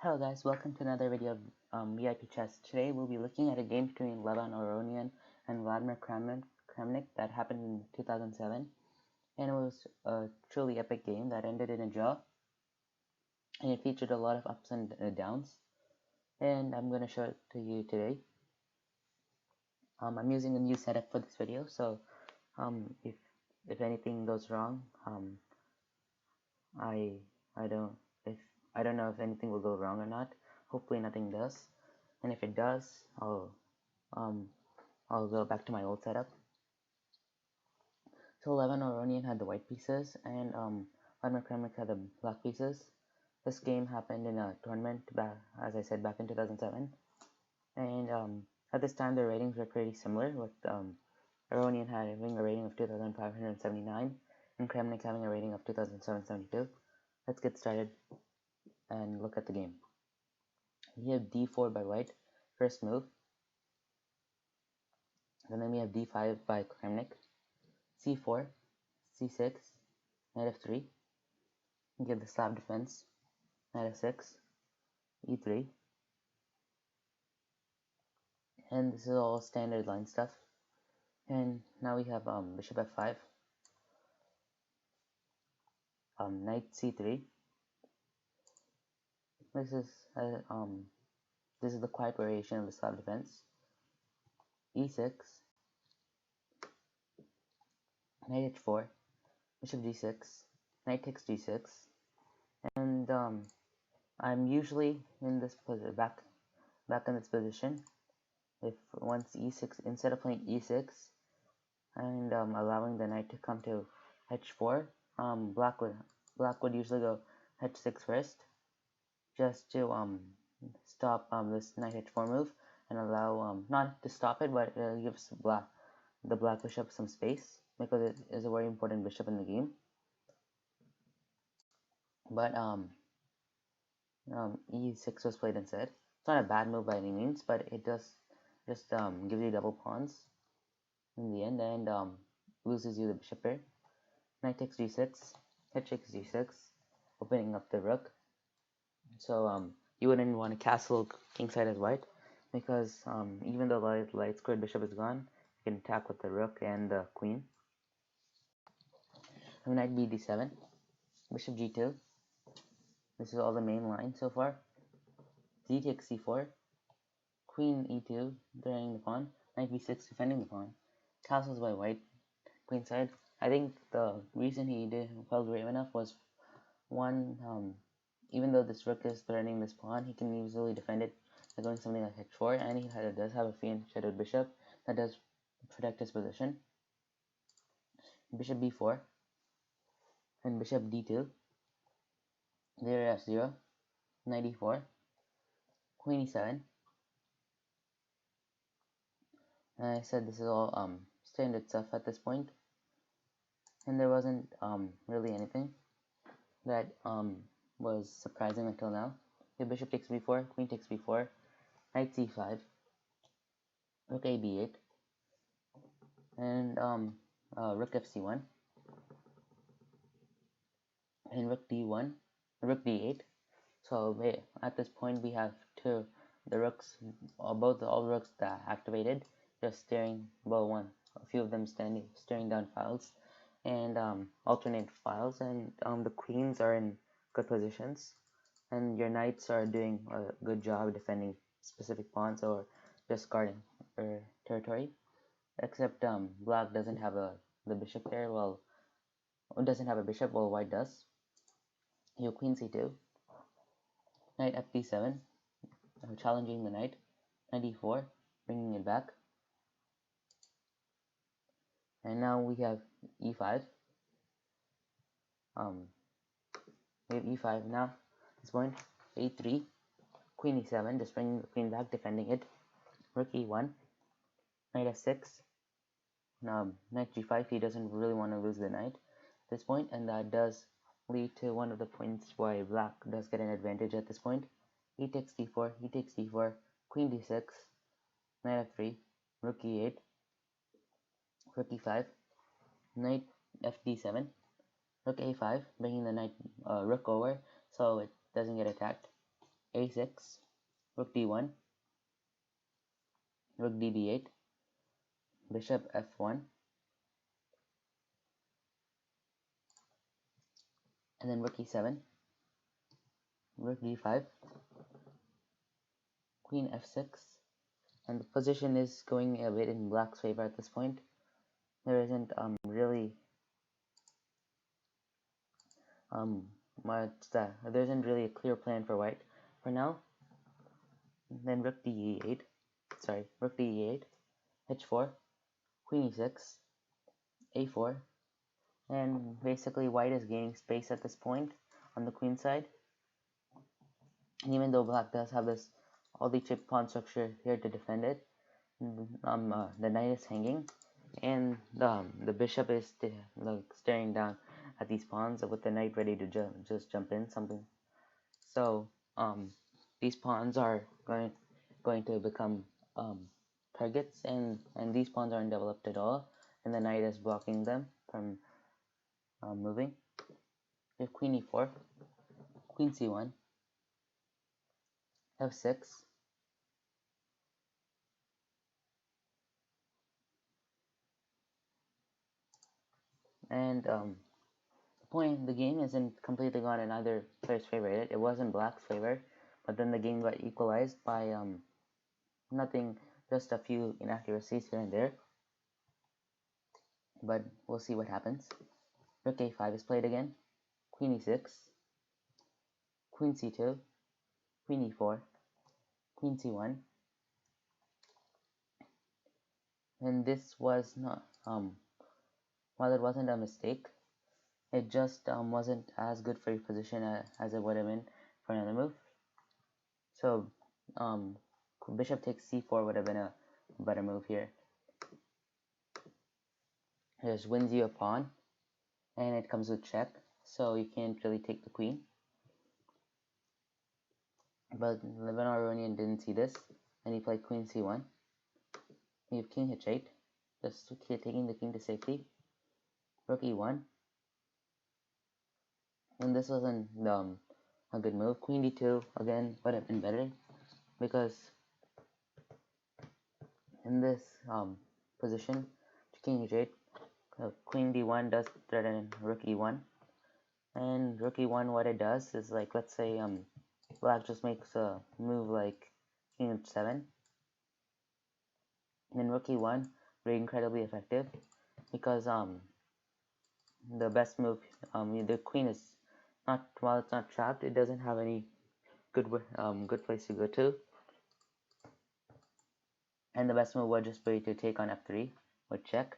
Hello guys, welcome to another video of VIP Chess. Today we'll be looking at a game between Levon Aronian and Vladimir Kramnik that happened in 2007. And it was a truly epic game that ended in a draw. And it featured a lot of ups and downs. And I'm going to show it to you today. I'm using a new setup for this video, so if anything goes wrong, I don't know if anything will go wrong or not. Hopefully nothing does, and if it does, I'll go back to my old setup. So Levon Aronian had the white pieces, and Vladimir Kramnik had the black pieces. This game happened in a tournament as I said, back in 2007, and at this time the ratings were pretty similar, with Aronian having a rating of 2,579 and Kramnik having a rating of 2,772. Let's get started and look at the game. We have d4 by white, first move, and then we have d5 by Kramnik, c4, c6, Nf3, we get the slab defense, Nf6, e3, and this is all standard line stuff. And now we have bishop f5, knight c3. This is the quiet variation of the slab defense. e6, knight h4, bishop g6, knight takes g6, and I'm usually in this back in this position. If once e6, instead of playing e6 and allowing the knight to come to h4, black would usually go h6 first, just to stop this knight h4 move, and allow not to stop it, but it gives the black bishop some space, because it is a very important bishop in the game. But e6 was played instead. It's not a bad move by any means, but it does just gives you double pawns in the end, and loses you the bishop here. Knight takes g6, h takes g6, opening up the rook. So you wouldn't want to castle kingside as white, because even though the light squared bishop is gone, you can attack with the rook and the queen. Knight bd7, bishop g2. This is all the main line so far. D takes c4, queen e2, threatening the pawn, knight b6, defending the pawn. Castles by white, queenside. I think the reason he felt brave enough was, one, even though this rook is threatening this pawn, he can easily defend it by going something like h4, and he does have a free and shadowed bishop that does protect his position. Bishop b4 and bishop d2. There f0, knight e4, queen e7. And I said this is all standard stuff at this point, and there wasn't really anything that was surprising until now. Okay, bishop takes b4, queen takes b4, knight c5, rook a b8, and rook fc1, and rook d1, rook d8. So at this point we have the rooks, all rooks that activated, just staring, well, a few of them staring down files, and alternate files, and the queens are in good positions, and your knights are doing a good job defending specific pawns or just guarding their territory. Except black doesn't have the bishop there. Well, it doesn't have a bishop, while white does. Your queen c2, knight fd7, challenging the knight, knight e4, bringing it back. And now we have e5. We have e5 now. At this point, a3, queen e7, just bringing the queen back, defending it. Rook e1, knight f6, knight g5. He doesn't really want to lose the knight at this point, and that does lead to one of the points why black does get an advantage at this point. He takes d4, he takes d4, queen d6, knight f3, rook e8, rook e5, knight fd7, rook a5, bringing the rook over so it doesn't get attacked. a6, rook d1, rook db8, bishop f1, and then rook e7, rook d5, queen f6, and the position is going a bit in black's favor at this point. There isn't really there isn't really a clear plan for white for now. Then rook d8, rook d8, h4, queen e6, a4, and basically white is gaining space at this point on the queen side. And even though black does have this all-the-chip pawn structure here to defend it, the knight is hanging, and the bishop is staring down at these pawns with the knight ready to just jump in something. So these pawns are going to become targets, and these pawns aren't developed at all, and the knight is blocking them from moving. We have queen e4, queen c1, f6, and the game isn't completely gone in either player's favor. It was in black's favor, but then the game got equalized by nothing, just a few inaccuracies here and there. But we'll see what happens. Rook a5 is played again, queen e6, queen c2, queen e4, queen c1, and this was not while it wasn't a mistake, it just wasn't as good for your position as it would have been for another move. So bishop takes c4 would have been a better move here. It just wins you a pawn, and it comes with check, so you can't really take the queen. But Levon Aronian didn't see this, and he played queen c1. We have king h8, just taking the king to safety. Rook e1, and this wasn't a good move. Queen d2 again would have been better, because in this position, king h8, queen d1 does threaten rook e1, and rook e1, what it does is, like, let's say black just makes a move like king h7, and then rook e1 very incredibly effective, because the best move, the queen is not, while it's not trapped, it doesn't have any good place to go to, and the best move would just be to take on f3 with check,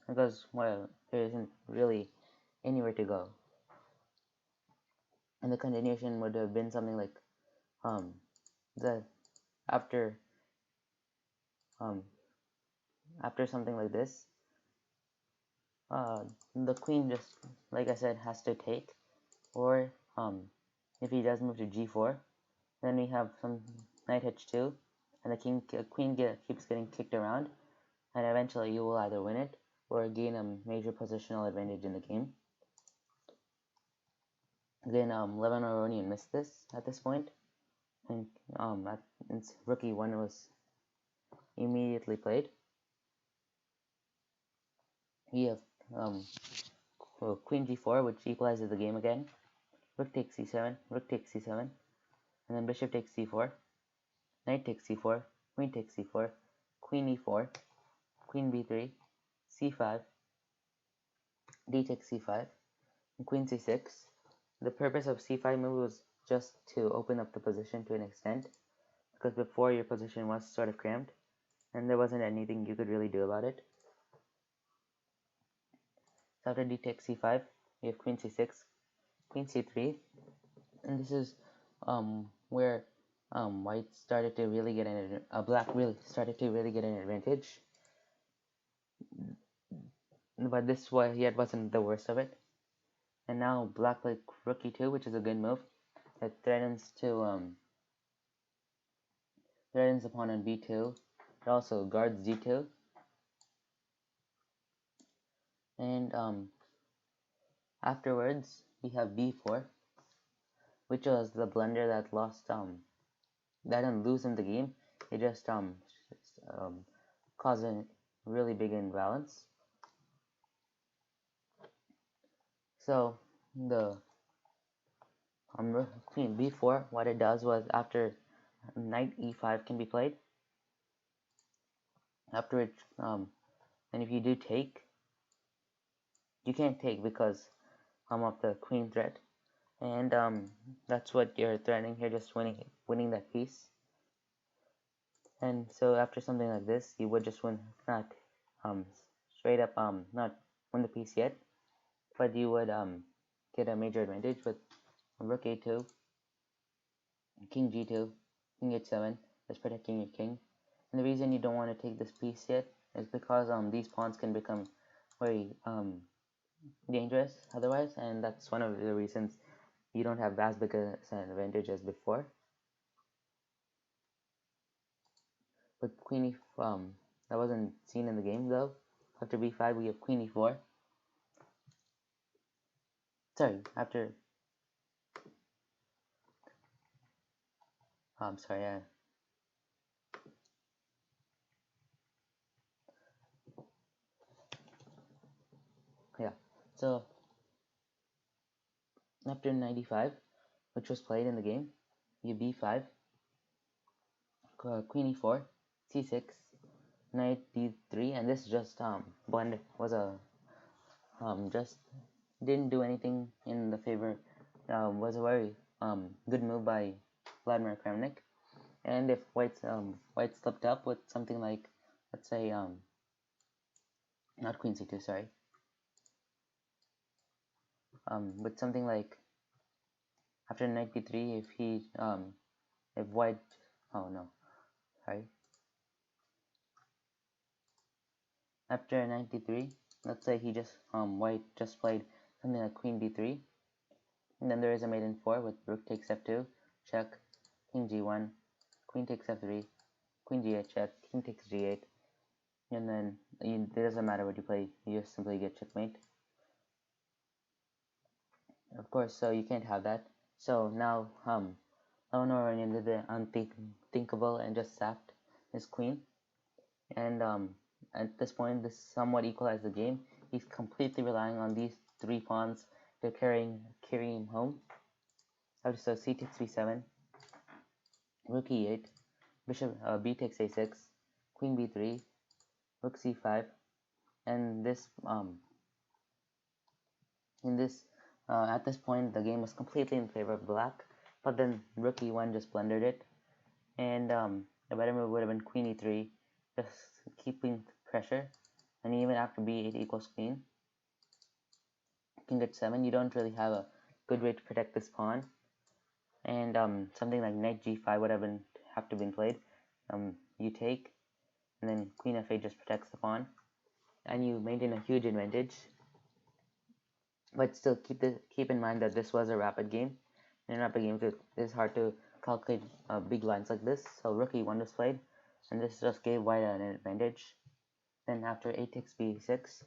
because, well, there isn't really anywhere to go, and the continuation would have been something like after something like this, the queen just, like I said, has to take, or if he does move to g4, then we have some knight h2, and the queen keeps getting kicked around, and eventually you will either win it or gain a major positional advantage in the game. Then Levon Aronian missed this at this point, and rook e1 was immediately played. We have queen g4, which equalizes the game again. Rook takes c7, rook takes c7, and then bishop takes c4, knight takes c4, queen takes c4, queen e4, queen b3, c5, d takes c5, and queen c6. The purpose of c5 move was just to open up the position to an extent, because before your position was sort of cramped, and there wasn't anything you could really do about it. So after d takes c5, we have queen c6, queen c3, and this is where white started to really get black really started to really get an advantage. But this yet wasn't the worst of it. And now black played rook e2, which is a good move. It threatens the pawn on b2. It also guards d2. And afterwards we have b4. which was the blunder that lost that didn't lose him the game. It just caused a really big imbalance. So the queen b4, what it does was after knight e5 can be played. After it, and if you do take, you can't take because of the queen threat, and that's what you're threatening here, just winning that piece. And so after something like this, you would just win, not straight up not win the piece yet, but you would get a major advantage with rook a2, king g2, king h7, just protecting your king. And the reason you don't want to take this piece yet is because these pawns can become very dangerous otherwise, and that's one of the reasons you don't have as big an advantage as before. With queen that wasn't seen in the game though. After b5 we have queen e4. Sorry, after sorry, yeah. So after 95, which was played in the game, you b5, queen e4, c6, knight d3, and this just blend was a just didn't do anything in the favor. Was a very good move by Vladimir Kramnik. And if white slipped up with something like, let's say not queen c2, sorry, with something like after knight d3, if he if white, oh no, sorry, after knight d3, let's say he just white just played something like queen b3, and then there is a mate in 4 with rook takes f2, check, king g1, queen takes f3, queen g8 check, king takes g8, and then it doesn't matter what you play, you just simply get checkmate. Of course, so you can't have that. So now Aronian did the unthinkable and just sacked his queen, and at this point this somewhat equalized the game. He's completely relying on these 3 pawns to carry him home. So c takes b7, rook e8, bishop b takes a6, queen b3, rook c5, and this at this point the game was completely in favor of black, but then rook e1 just blundered it, and the better move would have been queen e3, just keeping pressure, and even after b8 equals queen, king h7, you don't really have a good way to protect this pawn, and something like knight g5 would have to been played. You take, and then queen f8 just protects the pawn, and you maintain a huge advantage. But still, keep in mind that this was a rapid game. In rapid games, it is hard to calculate big lines like this. So rook e1 was played, and this just gave white an advantage. Then after a takes b6,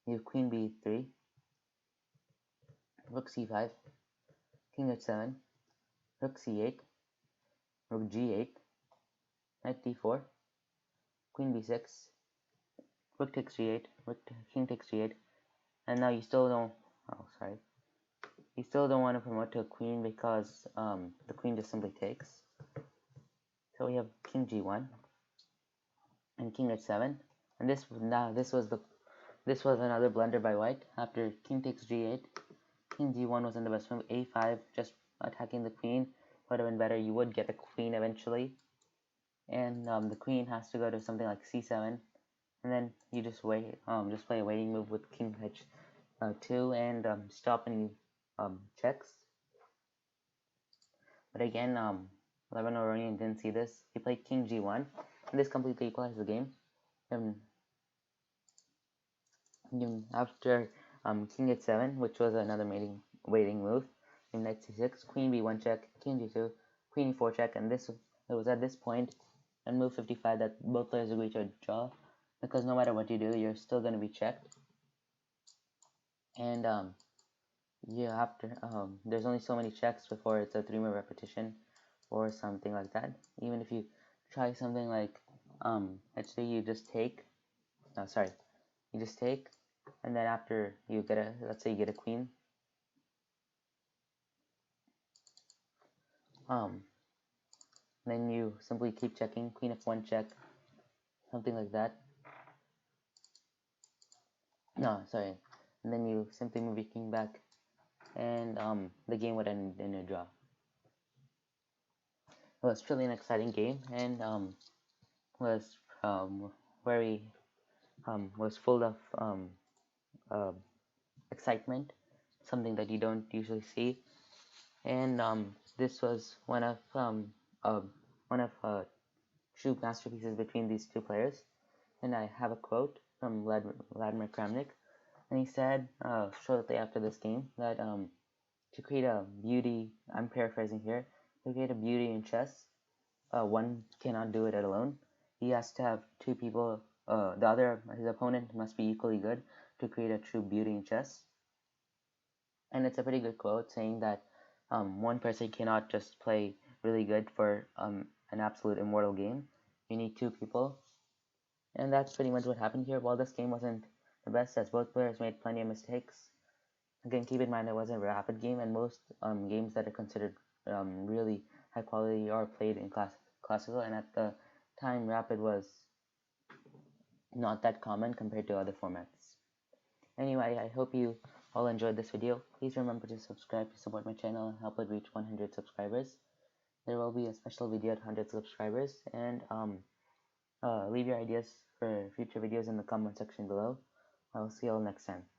you have queen b3, rook c5, king h7, rook c8, rook g8, knight d4, queen b6, rook takes g8, king takes g8, and now you still don't. Oh, sorry. You still don't want to promote to a queen because the queen just simply takes. So we have king g1 and king h7, and this was another blunder by white. After king takes g8, king g1 wasn't the best move. a5, just attacking the queen would have been better. You would get the queen eventually, and the queen has to go to something like c7, and then you just wait, just play a waiting move with king h2 and stop any checks. But again, Levon Aronian didn't see this. He played king g1, and this completely equalized the game. And after king h7, which was another waiting move, knight c6, queen b1 check, king g2, queen e4 check, and it was at this point and move 55 that both players agreed to draw, because no matter what you do, you're still going to be checked. And after there's only so many checks before it's a 3-more repetition or something like that. Even if you try something like H3, you just take and then after you get let's say you get a queen, then you simply keep checking, queen f1 check, something like that. And then you simply move your king back, and the game would end in a draw. It was truly an exciting game, and was very was full of excitement, something that you don't usually see. And this was one of true masterpieces between these two players. And I have a quote from Vladimir Kramnik, and he said shortly after this game that to create a beauty, I'm paraphrasing here, to create a beauty in chess, one cannot do it alone. He has to have two people, his opponent must be equally good to create a true beauty in chess. And it's a pretty good quote saying that one person cannot just play really good for an absolute immortal game. You need two people. And that's pretty much what happened here. While this game wasn't the best, as both players made plenty of mistakes. Again, keep in mind it wasn't a rapid game, and most games that are considered really high quality are played in classical, and at the time rapid was not that common compared to other formats. Anyway, I hope you all enjoyed this video. Please remember to subscribe to support my channel and help it reach 100 subscribers. There will be a special video at 100 subscribers, and leave your ideas for future videos in the comment section below. I'll see you all next time.